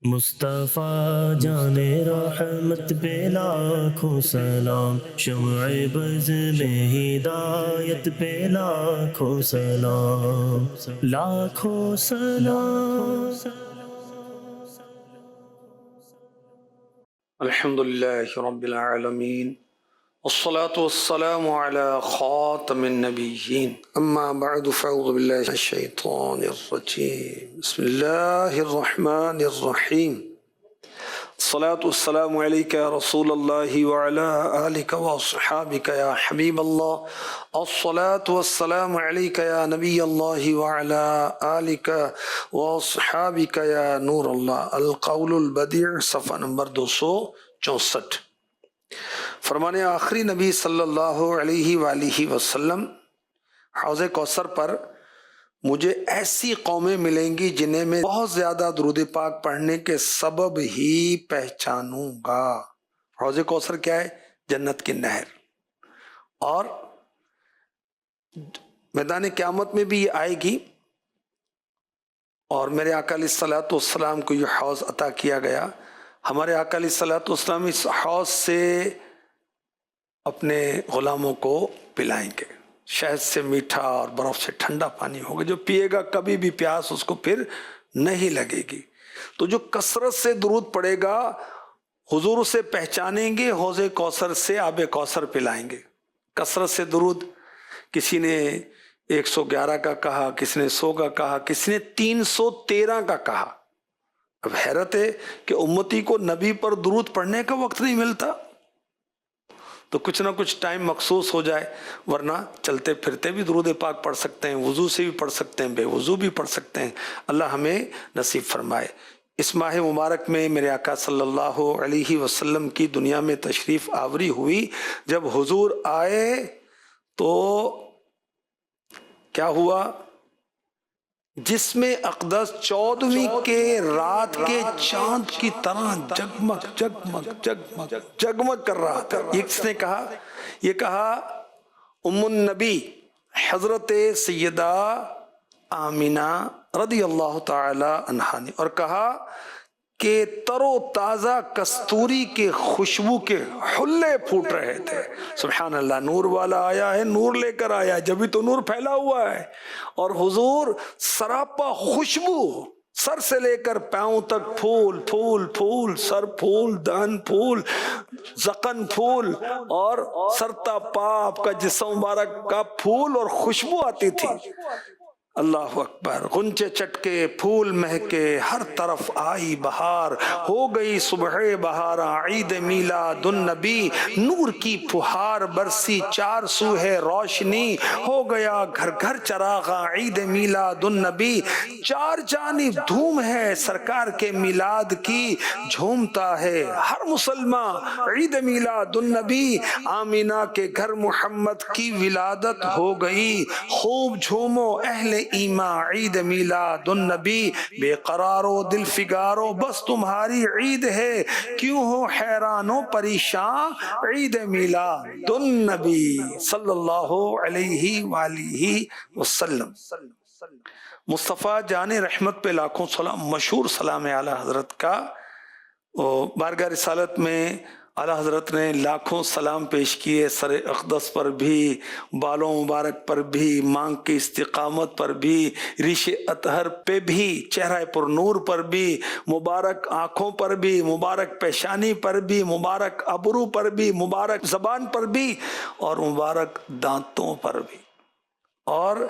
مصطفیٰ جان رحمت پہ لاکھوں سلام، شمع بز میں ہدایت پہ لاکھوں سلام، لاکھوں سلام۔ الحمد لله رب العالمين والصلاة والسلام على خاتم النبيين أما بعد فأعوذ بالله من الشيطان الرجيم بسم الله الرحمن الرحيم الصلاة والسلام عليك يا رسول الله وعلى آلك وأصحابك يا حبيب الله الصلاة والسلام عليك يا نبي الله وعلى آلك وأصحابك يا نور الله القول البديع صفحہ نمبر 264۔ فرمانے آخری نبی صلی اللہ علیہ وآلہ وسلم، حوض کوثر پر مجھے ایسی قومیں ملیں گی جنہیں میں بہت زیادہ درود پاک پڑھنے کے سبب ہی پہچانوں گا۔ حوض کوثر کیا ہے؟ جنت کی نہر، اور میدان قیامت میں بھی یہ آئے گی، اور میرے آقا علیہ الصلوۃ والسلام کو یہ حوض عطا کیا گیا۔ ہمارے آقا علیہ الصلوۃ والسلام اس حوض سے اپنے غلاموں کو پلائیں گے۔ شہد سے میٹھا اور برف سے ٹھنڈا پانی ہوگا، جو پیے گا کبھی بھی پیاس اس کو پھر نہیں لگے گی۔ تو جو کثرت سے درود پڑے گا حضور سے پہچانیں گے، حوض کوثر سے آب کوثر پلائیں گے۔ کثرت سے درود، کسی نے 111 کا کہا، کسی نے 100 کا کہا، کسی نے 313 کا کہا۔ اب حیرت ہے کہ امتی کو نبی پر درود پڑھنے کا وقت نہیں ملتا، تو کچھ نہ کچھ ٹائم مخصوص ہو جائے، ورنہ چلتے پھرتے بھی درود پاک پڑھ سکتے ہیں، وضو سے بھی پڑھ سکتے ہیں، بے وضو بھی پڑھ سکتے ہیں۔ اللہ ہمیں نصیب فرمائے۔ اس ماہ مبارک میں میرے آقا صلی اللہ علیہ وسلم کی دنیا میں تشریف آوری ہوئی۔ جب حضور آئے تو کیا ہوا؟ جسم اقدس 14ویں کے رات کے چاند کی طرح جگمگ جگمگ جگمگ جگمگ کر رہا تھا۔ کس نے کہا؟ یہ کہا ام النبی حضرت سیدہ آمینہ رضی اللہ تعالی عنہا نے، اور کہا کہ تر و تازہ کستوری کے خوشبو کے حلے پھوٹ رہے تھے۔ سبحان اللہ، نور والا آیا ہے، نور لے کر آیا ہے، جبھی تو نور پھیلا ہوا ہے، اور حضور سراپا خوشبو، سر سے لے کر پاؤں تک پھول پھول پھول، سر پھول، دہن پھول، ذقن پھول، اور سرتا پاپ کا جسم مبارک کا پھول اور خوشبو آتی تھی۔ اللہ اکبر۔ غنچے چٹکے، پھول مہکے، ہر طرف آئی بہار، ہو گئی صبح بہارا، عید میلاد النبی، نور کی پھوہار برسی، چار سو ہے روشنی، ہو گیا گھر گھر چراغا، عید میلاد النبی، چار جانب دھوم ہے سرکار کے میلاد کی، جھومتا ہے ہر مسلمان عید میلاد النبی، آمینہ کے گھر محمد کی ولادت ہو گئی، خوب جھومو اہل ایمان، عید میلاد النبی، بے قرارو دل فگارو بس تمہاری عید ہے، کیوں ہو حیران و پریشان، عید میلاد النبی صلی اللہ علیہ وآلہ وسلم۔ مصطفیٰ جان رحمت پہ لاکھوں سلام، مشہور سلام اعلیٰ حضرت کا۔ بارگاہ رسالت میں اعلیٰ حضرت نے لاکھوں سلام پیش کیے، سر اقدس پر بھی، بالوں مبارک پر بھی، مانگ کی استقامت پر بھی، ریش اطہر پہ بھی، چہرہ پر نور پر بھی، مبارک آنکھوں پر بھی، مبارک پیشانی پر بھی، مبارک ابرو پر بھی، مبارک زبان پر بھی، اور مبارک دانتوں پر بھی، اور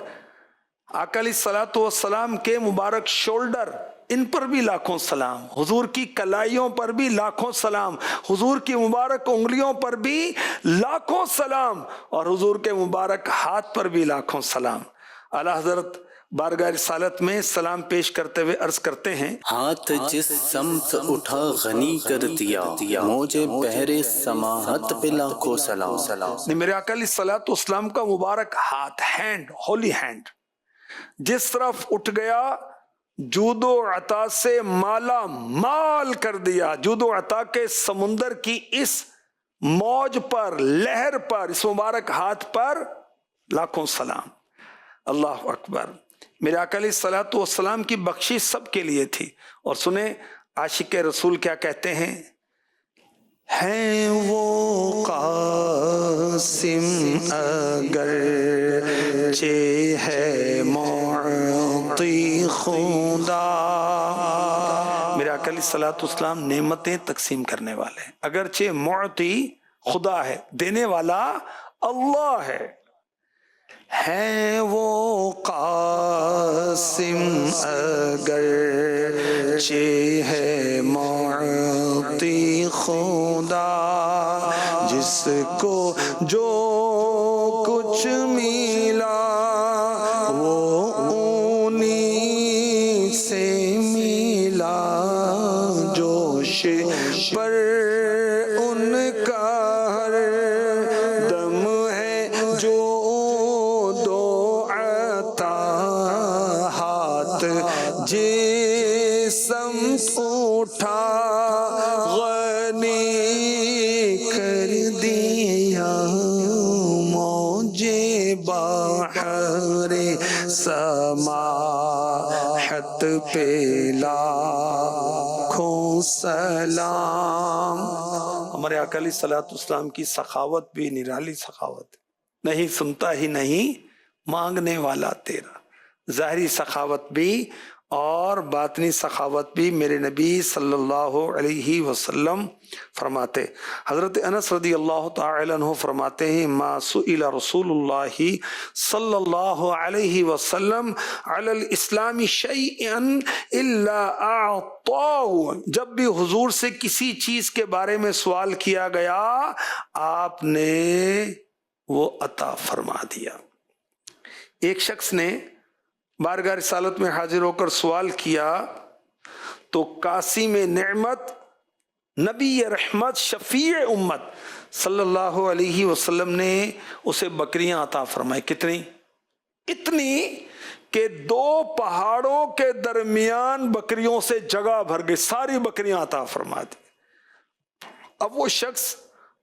آقا علیہ الصلوۃ والسلام کے مبارک شولڈر، ان پر بھی لاکھوں سلام، حضور کی کلائیوں پر بھی لاکھوں سلام، حضور کی مبارک انگلیوں پر بھی لاکھوں سلام، اور حضور کے مبارک ہاتھ پر بھی لاکھوں سلام۔ اعلیٰ حضرت بارگاہ رسالت میں سلام پیش کرتے ہوئے عرض کرتے ہیں، ہاتھ جس سمت اٹھا غنی کر دیا، موجے بحر سماحت پہ لاکھوں سلام۔ میرے آقا علیہ الصلوۃ والسلام کا مبارک ہاتھ، ہینڈ، ہولی ہینڈ، جس طرف اٹھ گیا جود و عطا سے مالا مال کر دیا، جود و عطا کے سمندر کی اس موج پر، لہر پر، اس مبارک ہاتھ پر لاکھوں سلام۔ اللہ اکبر۔ میرے آقا علیہ الصلوۃ والسلام کی بخشش سب کے لیے تھی، اور سنیں عاشق رسول کیا کہتے ہیں؟ ہیں وہ قاسم اگر چہ ہے معطی خدا، میرے آقا علیہ الصلوۃ والسلام نعمتیں تقسیم کرنے والے ہیں، اگرچہ معطی خدا ہے، دینے والا اللہ ہے. ہیں وہ قاسم اگر چہ ہے معطی خدا، جس کو جو کچھ ملا وہ انہی سے ملا، جوش پر ان کا ہر دم ہے جو دو عطا، ہاتھ جسم اٹھا غنی کر دیا، موج بحر سماحت پہ لاکھوں سلام. ہمارے آقا علیہ الصلوۃ والسلام کی سخاوت بھی نرالی سخاوت، نہیں سنتا ہی نہیں مانگنے والا تیرا. ظاہری سخاوت بھی اور باطنی سخاوت بھی میرے نبی صلی اللہ علیہ وسلم فرماتے. حضرت انس رضی اللہ تعالی عنہ فرماتے ہیں ما سئل رسول اللہ صلی اللہ علیہ وسلم علی الاسلام شیئا الا اعطاه، جب بھی حضور سے کسی چیز کے بارے میں سوال کیا گیا آپ نے وہ عطا فرما دیا. ایک شخص نے بارگاہ رسالت میں حاضر ہو کر سوال کیا تو قاسم نعمت نبی رحمت شفیع امت صلی اللہ علیہ وسلم نے اسے بکریاں عطا فرمائی. کتنی؟ اتنی کہ 2 پہاڑوں کے درمیان بکریوں سے جگہ بھر گئی، ساری بکریاں عطا فرما دی. اب وہ شخص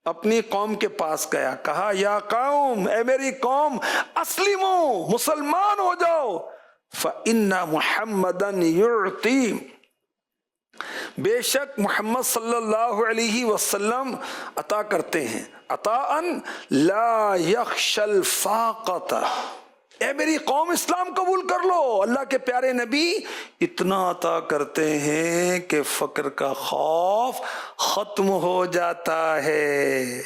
اپنی قوم کے پاس گیا، کہا یا قوم، اے میری قوم، اسلموا، مسلمان ہو جاؤ، فإن محمدًا يعطي، بے شک محمد صلی اللہ علیہ وسلم عطا کرتے ہیں، عطاءً لا يخشى الفاقة. اے میری قوم اسلام قبول کر لو، اللہ کے پیارے نبی اتنا عطا کرتے ہیں کہ فقر کا خوف ختم ہو جاتا ہے.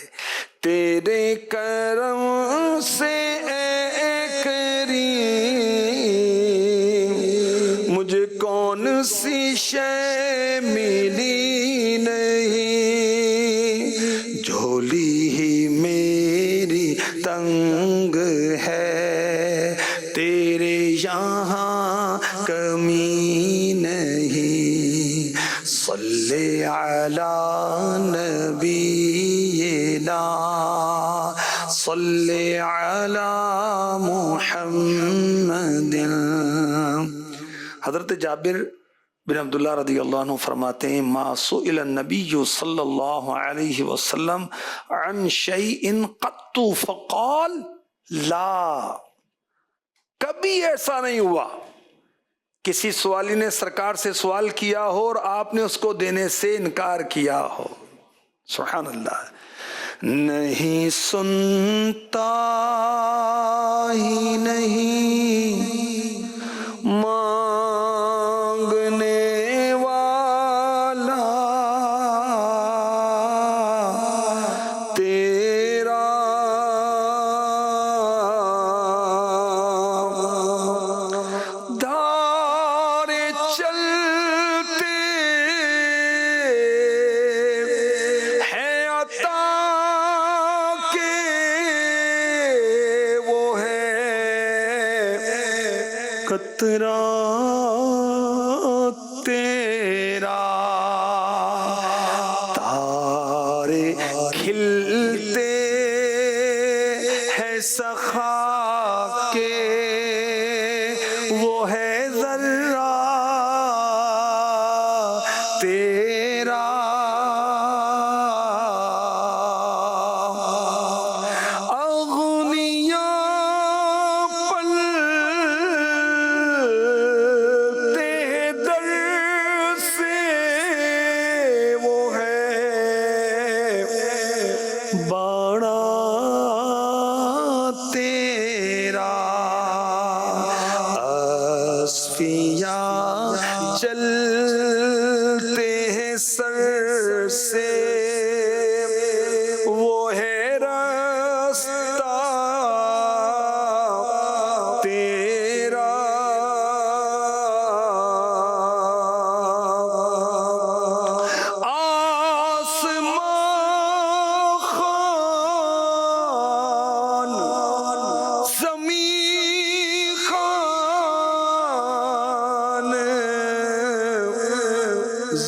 تیرے کرم سے اے کریم مجھے کون سی شے ملی نہیں، جھولی ہی میری تنگ ہے، تیرے یہاں کمی نہیں. صلی علی نبینا، صلی علی محمد. حضرت جابر بن عبداللہ رضی اللہ عنہ فرماتے ہیں ما سئل النبی صلی اللہ علیہ وسلم عن شیء قط فقال لا، کبھی ایسا نہیں ہوا کسی سوالی نے سرکار سے سوال کیا ہو اور آپ نے اس کو دینے سے انکار کیا ہو. سبحان اللہ. نہیں سنتا ہی نہیں مانگنے والا تیرا، دھارے چلتے ہیں عطا کے وہ ہے قطرہ تیرا، تارے کھلتے ہیں سخا کے وہ ہے ذرہ تیرا. پلتے در سے سر سے وہ ہے راستہ تیرا، آسمان خوان زمین خوان،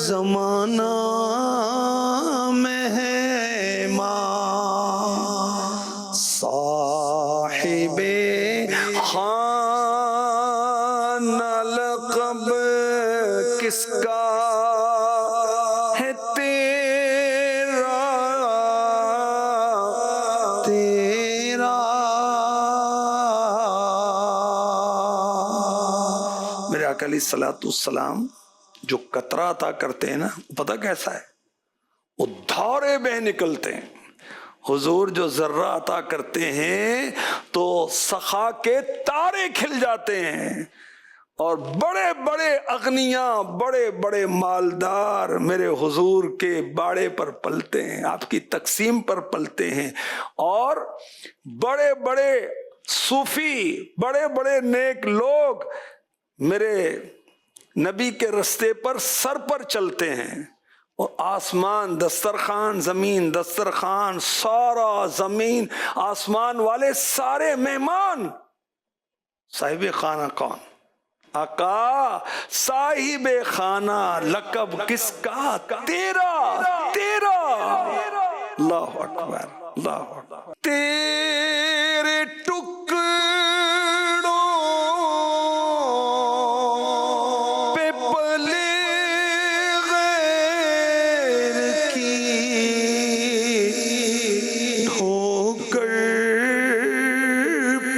زمانہ مہمان، صاحب خانہ لقب کس کا ہے تیرا، تیرا۔ میرے آقا علیہ السلام جو قطرہ عطا کرتے ہیں نا، پتہ کیسا ہے؟ وہ دھارے بہ نکلتے ہیں۔ حضور جو ذرہ عطا کرتے ہیں تو سخا کے تارے کھل جاتے ہیں، اور بڑے بڑے اغنیاء، بڑے بڑے مالدار میرے حضور کے باڑے پر پلتے ہیں، آپ کی تقسیم پر پلتے ہیں، اور بڑے بڑے صوفی، بڑے بڑے نیک لوگ میرے نبی کے رستے پر سر پر چلتے ہیں، اور آسمان دسترخوان، زمین دسترخوان، سارا زمین آسمان والے سارے مہمان۔ صاحب خانہ کون؟ آقا صاحب خانہ لقب کس کا؟ تیرا، تیرا۔ اللہ اکبر، اللہ اکبر۔ تیرے ٹکڑوں پہ پلے غیر کی ٹھوکر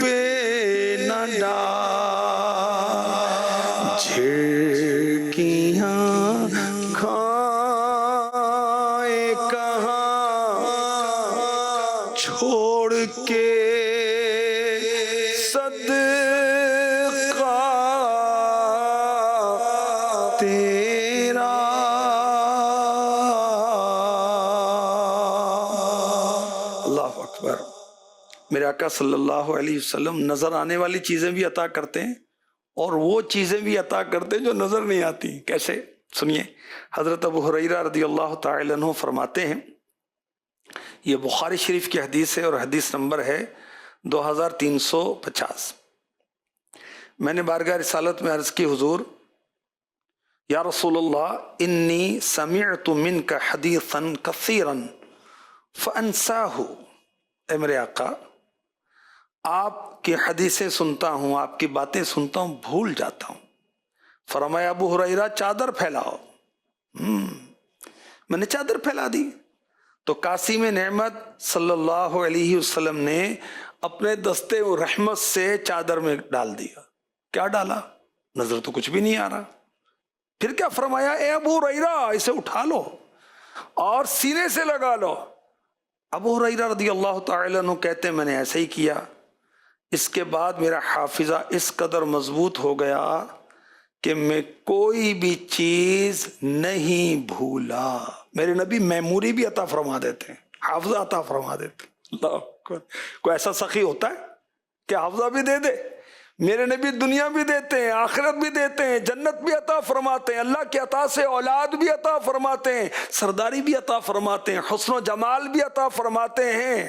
پہ نہ ڈال، جھڑکیاں کھائے کہاں چھوڑ کے صدقہ تیرا۔ اللہ اکبر۔ میرے آقا صلی اللہ علیہ وسلم نظر آنے والی چیزیں بھی عطا کرتے ہیں، اور وہ چیزیں بھی عطا کرتے ہیں جو نظر نہیں آتی۔ کیسے؟ سنیے، حضرت ابو ہریرہ رضی اللہ تعالی عنہ فرماتے ہیں، یہ بخاری شریف کی حدیث ہے اور حدیث نمبر ہے 2350۔ میں نے بارگاہ رسالت میں عرض کی، حضور یا رسول اللہ انی سمعت منک حدیثا کثیرا فانساہ۔ اے میرے آقا، آپ کی حدیثیں سنتا ہوں، آپ کی باتیں سنتا ہوں، بھول جاتا ہوں۔ فرمایا ابو ہریرہ چادر پھیلاؤ۔ میں نے چادر پھیلا دی تو قاسم نعمت صلی اللہ علیہ وسلم نے اپنے دستے رحمت سے چادر میں ڈال دیا۔ کیا ڈالا؟ نظر تو کچھ بھی نہیں آ رہا۔ پھر کیا فرمایا؟ اے ابو ہریرہ اسے اٹھا لو اور سینے سے لگا لو۔ ابو ہریرہ رضی اللہ تعالی عنہ کہتے ہیں میں نے ایسے ہی کیا۔ اس کے بعد میرا حافظہ اس قدر مضبوط ہو گیا کہ میں کوئی بھی چیز نہیں بھولا۔ میرے نبی میموری بھی عطا فرما دیتے ہیں، حافظہ عطا فرما دیتے ہیں۔ اللہ اکبر۔ کوئی ایسا سخی ہوتا ہے کہ حافظہ بھی دے دے؟ میرے نبی دنیا بھی دیتے ہیں، آخرت بھی دیتے ہیں، جنت بھی عطا فرماتے ہیں، اللہ کی عطا سے اولاد بھی عطا فرماتے ہیں، سرداری بھی عطا فرماتے ہیں، حسن و جمال بھی عطا فرماتے ہیں۔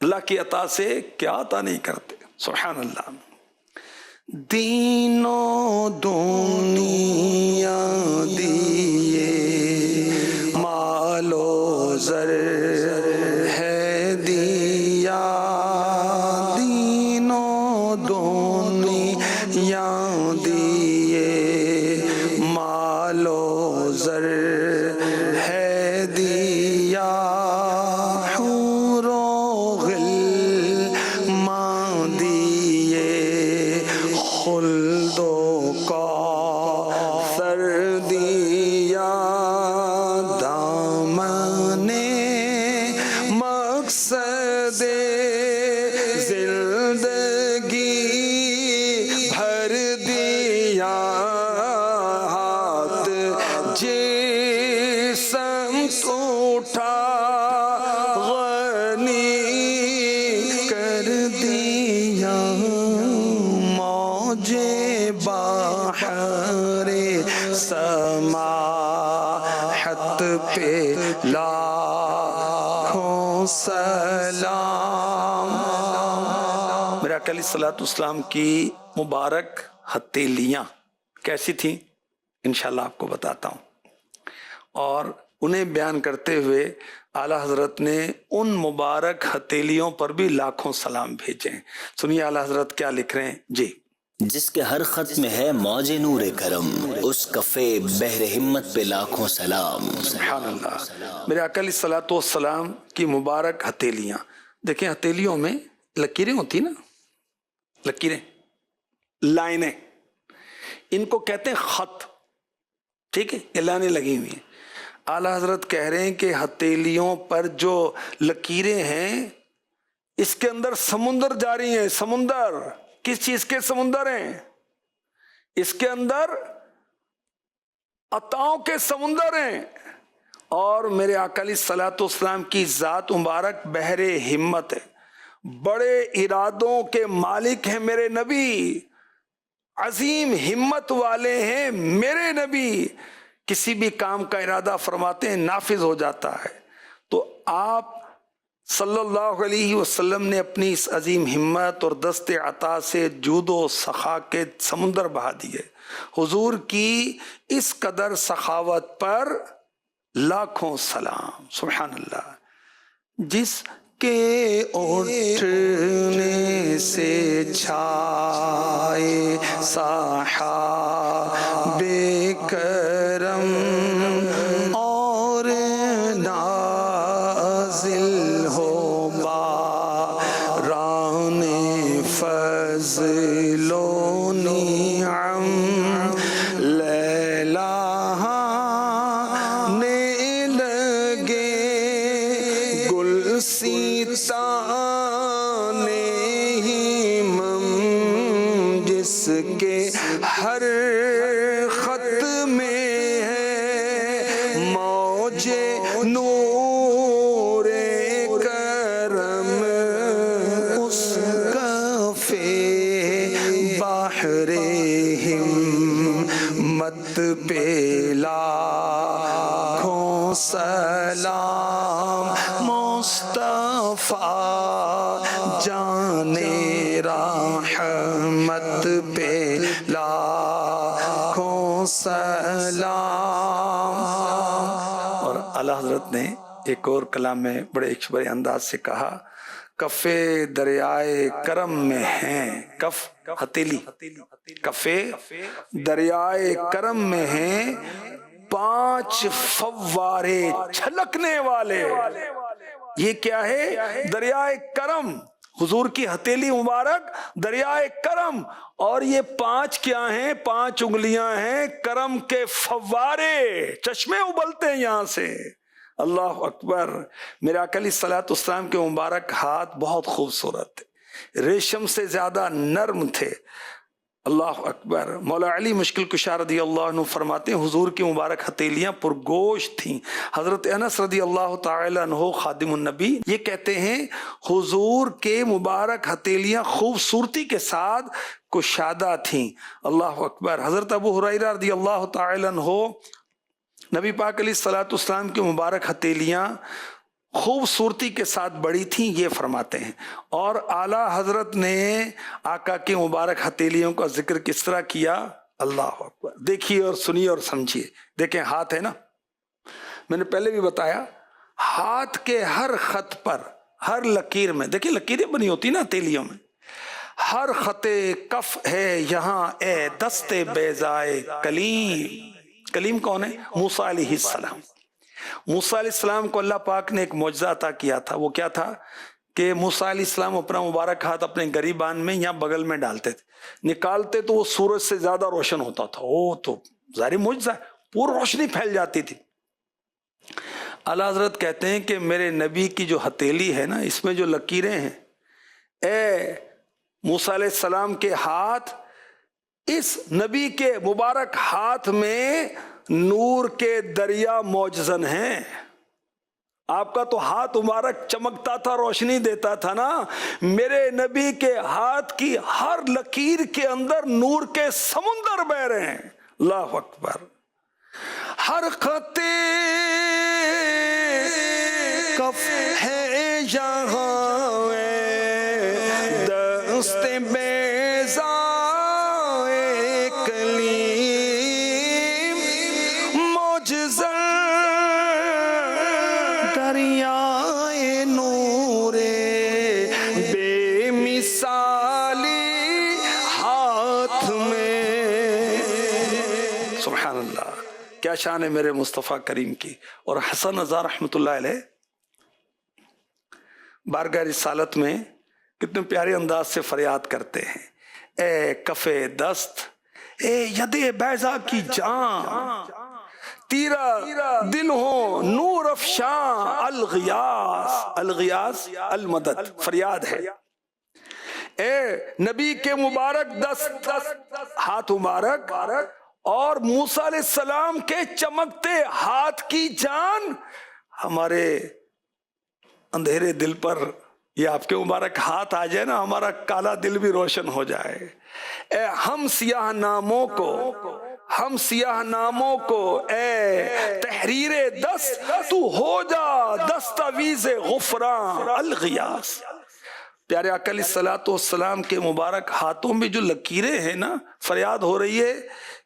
اللہ کی عطا سے کیا عطا نہیں کرتے؟ سبحان اللہ۔ دین و دنیا دیے، مال و زر ہے دیا، دین و دنیا دیے، مال و زر ہے دیا، حور و غلمان دیے، خلد و کوثر دیا، دامن مقصد زندگی بھر دیا، ہاتھ جسم اٹھا غنی کر دیا موج بحر سماحت پہ لاکھوں سلام۔ میرے آقا علیہ الصلوۃ والسلام کی مبارک ہتھیلیاں کیسی تھیں انشاءاللہ آپ کو بتاتا ہوں، اور انہیں بیان کرتے ہوئے اعلیٰ حضرت نے ان مبارک ہتھیلیوں پر بھی لاکھوں سلام بھیجے ہیں۔ سنیے اعلیٰ حضرت کیا لکھ رہے ہیں جی۔ جس کے ہر خط میں ہے موج نور کرم، اس کفے بحر ہمت پہ لاکھوں سلام۔ سبحان اللہ۔ میرے آقا علیہ الصلوۃ والسلام کی مبارک ہتھیلیاں، دیکھیں ہتھیلیوں میں لکیریں ہوتی نا، لکیریں، لائنیں، ان کو کہتے ہیں خط، ٹھیک ہے، یہ لائنیں لگی ہوئی ہیں۔ اعلیٰ حضرت کہہ رہے ہیں کہ ہتھیلیوں پر جو لکیریں ہیں اس کے اندر سمندر جاری ہیں۔ سمندر کس چیز کے سمندر ہیں؟ اس کے اندر عطاؤں کے سمندر ہیں، اور میرے آقا علیہ الصلوۃ والسلام کی ذات مبارک بحر ہمت ہے، بڑے ارادوں کے مالک ہیں میرے نبی، عظیم ہمت والے ہیں میرے نبی، کسی بھی کام کا ارادہ فرماتے ہیں نافذ ہو جاتا ہے۔ تو آپ صلی اللہ علیہ وسلم نے اپنی اس عظیم ہمت اور دست عطا سے جود و سخا کے سمندر بہا دیے۔ حضور کی اس قدر سخاوت پر لاکھوں سلام۔ سبحان اللہ۔ جس کے اٹھنے سے چھائے صحاب کرم اور نازل ہو باران فضل و نعم، لیلانے لگے گلستانے ہمم، جس کے ہر خط میں ہے موج نور کرم، اس کفے بحر ہمت پہ لاکھوں سلام۔ مصطفیٰ جان رحمت پہ لاکھوں سلام۔ اور اعلیٰ حضرت نے ایک اور کلام میں بڑے بڑے انداز سے کہا، کفے دریائے کرم میں ہیں، کف ہتیلی، کفے دریائے کرم میں ہیں 5 فوارے چھلکنے والے۔ یہ کیا ہے؟ دریائے کرم، حضور کی ہتھیلی مبارک دریائے کرم، اور یہ 5 کیا ہیں؟ 5 انگلیاں ہیں کرم کے فوارے، چشمے ابلتے ہیں یہاں سے۔ اللہ اکبر۔ میرے آقا علیہ الصلوۃ والسلام کے مبارک ہاتھ بہت خوبصورت تھے، ریشم سے زیادہ نرم تھے۔ اللہ اکبر۔ مولا علی مشکل کشا رضی اللہ عنہ فرماتے ہیں حضور کی مبارک ہتھیلیاں پرگوشت تھیں۔ حضرت انس رضی اللہ تعالی عنہ خادم النبی یہ کہتے ہیں حضور کے مبارک ہتھیلیاں خوبصورتی کے ساتھ کشادہ تھیں۔ اللہ اکبر۔ حضرت ابو ہریرہ رضی اللہ تعالی عنہ نبی پاک علیہ الصلوۃ والسلام کی مبارک ہتھیلیاں خوبصورتی کے ساتھ بڑی تھیں، یہ فرماتے ہیں۔ اور اعلیٰ حضرت نے آقا کی مبارک ہتھیلیوں کا ذکر کس طرح کیا؟ اللہ اکبر۔ دیکھیے اور سنیے اور سمجھیے۔ دیکھیں ہاتھ ہے نا، میں نے پہلے بھی بتایا، ہاتھ کے ہر خط پر، ہر لکیر میں، دیکھیں لکیریں بنی ہوتی نا ہتھیلیوں میں، ہر خط کف ہے یہاں اے دست بیضائے کلیم۔ کلیم کون ہے؟ موسیٰ علیہ السلام۔ موسیٰ علیہ السلام کو اللہ پاک نے ایک معجزہ عطا کیا تھا۔ وہ کیا تھا کہ موسیٰ علیہ السلام اپنا مبارک ہاتھ اپنے گریبان میں یا بغل میں ڈالتے تھے، نکالتے تو وہ سورج سے زیادہ روشن ہوتا تھا۔ وہ تو ظاہر معجزہ ہے، پوری روشنی پھیل جاتی تھی۔ اعلیٰ حضرت کہتے ہیں کہ میرے نبی کی جو ہتھیلی ہے نا، اس میں جو لکیریں ہیں، اے موسیٰ علیہ السلام کے ہاتھ اس نبی کے مبارک ہاتھ میں نور کے دریا موجزن ہیں. آپ کا تو ہاتھ مبارک چمکتا تھا، روشنی دیتا تھا نا. میرے نبی کے ہاتھ کی ہر لکیر کے اندر نور کے سمندر بہ رہے ہیں. اللہ اکبر. ہر خطے کف ہے یہاں دست بیضا کلیم معجزہ دریائے نور بے مثالی ہاتھ میں. سبحان اللہ، کیا شان ہے میرے مصطفیٰ کریم کی. اور حسن رضا رحمۃ اللہ علیہ بارگاہ رسالت میں کتنے پیارے انداز سے فریاد کرتے ہیں. اے کف دست، اے ید بیضا کی جان، تیرا دل ہو نور افشاں، الغیاث. الغیاث المدد، فریاد ہے. اے نبی کے مبارک دست، ہاتھ مبارک اور موسیٰ علیہ السلام کے چمکتے ہاتھ کی جان، ہمارے اندھیرے دل پر یہ آپ کے مبارک ہاتھ آ جائے نا، ہمارا کالا دل بھی روشن ہو جائے. اے ہم سیاہ ناموں کو اے تحریر دست، تو ہو جا دستاویز غفران. الغیاث. پیارے آقا علیہ الصلوۃ والسلام کے مبارک ہاتھوں میں جو لکیریں ہیں نا، فریاد ہو رہی ہے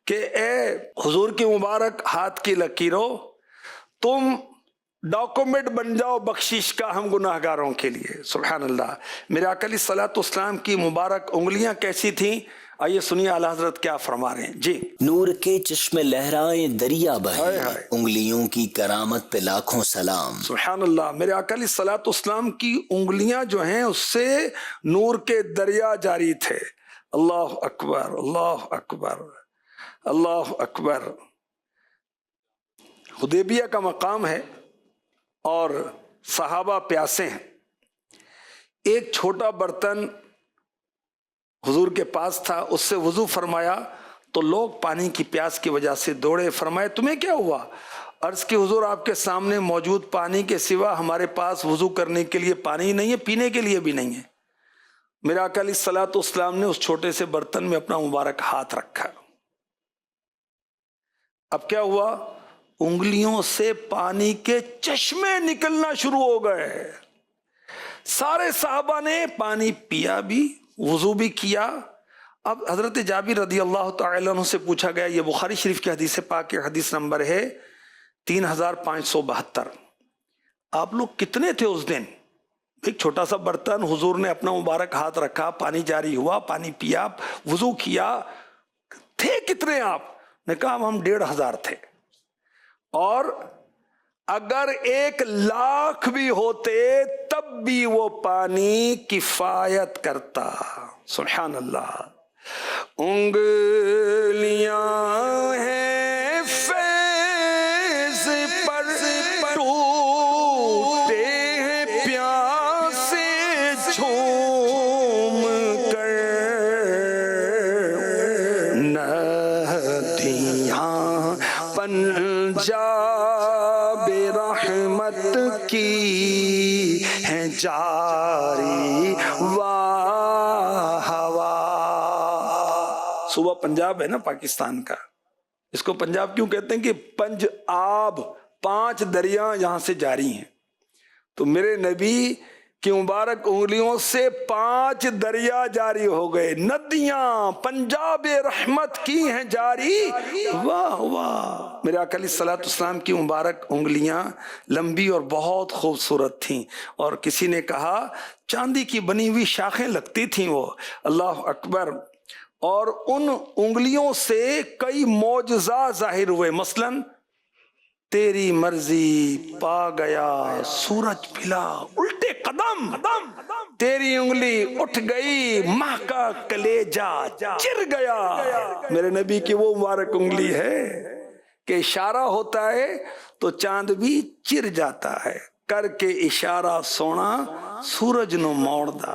کہ اے حضور کے مبارک ہاتھ کی لکیروں، تم ڈاکومنٹ بن جاؤ بخشش کا ہم گناہگاروں کے لیے. سبحان اللہ. میرے آقا علیہ الصلوۃ والسلام کی مبارک انگلیاں کیسی تھیں؟ آئیے سنیے اعلیٰ حضرت کیا فرما رہے ہیں. جی. نور کے چشمے لہرائیں دریا بہے، انگلیوں کی کرامت پہ لاکھوں سلام. سبحان اللہ. میرے آقا علیہ الصلوۃ والسلام کی انگلیاں جو ہیں اس سے نور کے دریا جاری تھے. اللہ اکبر، اللہ اکبر، اللہ اکبر. حدیبیہ کا مقام ہے اور صحابہ پیاسے ہیں. ایک چھوٹا برتن حضور کے پاس تھا، اس سے وضو فرمایا تو لوگ پانی کی پیاس کی وجہ سے دوڑے. فرمایا تمہیں کیا ہوا؟ عرض کی حضور آپ کے سامنے موجود پانی کے سوا ہمارے پاس وضو کرنے کے لیے پانی نہیں ہے، پینے کے لیے بھی نہیں ہے. میرے آقا علیہ الصلوۃ والسلام نے اس چھوٹے سے برتن میں اپنا مبارک ہاتھ رکھا. اب کیا ہوا؟ انگلیوں سے پانی کے چشمے نکلنا شروع ہو گئے. سارے صحابہ نے پانی پیا بھی، وضو بھی کیا. اب حضرت جابر رضی اللہ تعالیٰ عنہ سے پوچھا گیا، یہ بخاری شریف کی حدیث پاک کے حدیث نمبر ہے 3572. آپ لوگ کتنے تھے اس دن؟ ایک چھوٹا سا برتن، حضور نے اپنا مبارک ہاتھ رکھا، پانی جاری ہوا، پانی پیا، وضو کیا. تھے کتنے آپ؟ نے کہا ہم 1500 تھے. اور اگر 100,000 بھی ہوتے تب بھی وہ پانی کفایت کرتا. سبحان اللہ. انگلیاں ہیں فیض پر ٹوٹے ہیں پیاسے جھوم کر، ندیاں پنجاب رحمت کی ہیں جاری واہ واہ. صوبہ پنجاب ہے نا پاکستان کا، اس کو پنجاب کیوں کہتے ہیں؟ کہ پنج آب، 5 دریا یہاں سے جاری ہیں. تو میرے نبی کی مبارک انگلیوں سے 5 دریا جاری ہو گئے. ندیاں پنجاب رحمت کی ہیں جاری واہ واہ. میرے آقا علیہ الصلوۃ والسلام کی مبارک انگلیاں لمبی اور بہت خوبصورت تھیں، اور کسی نے کہا چاندی کی بنی ہوئی شاخیں لگتی تھیں وہ. اللہ اکبر. اور ان انگلیوں سے کئی معجزات ظاہر ہوئے. مثلاً تیری مرضی پا گیا سورج پھلا الٹے قدم، تیری انگلی اٹھ گئی ماہ کا کلیجہ چر گیا. میرے نبی کی وہ مبارک انگلی ہے کہ اشارہ ہوتا ہے تو چاند بھی چر جاتا ہے. کر کے اشارہ سونا سورج نو موڑ دا.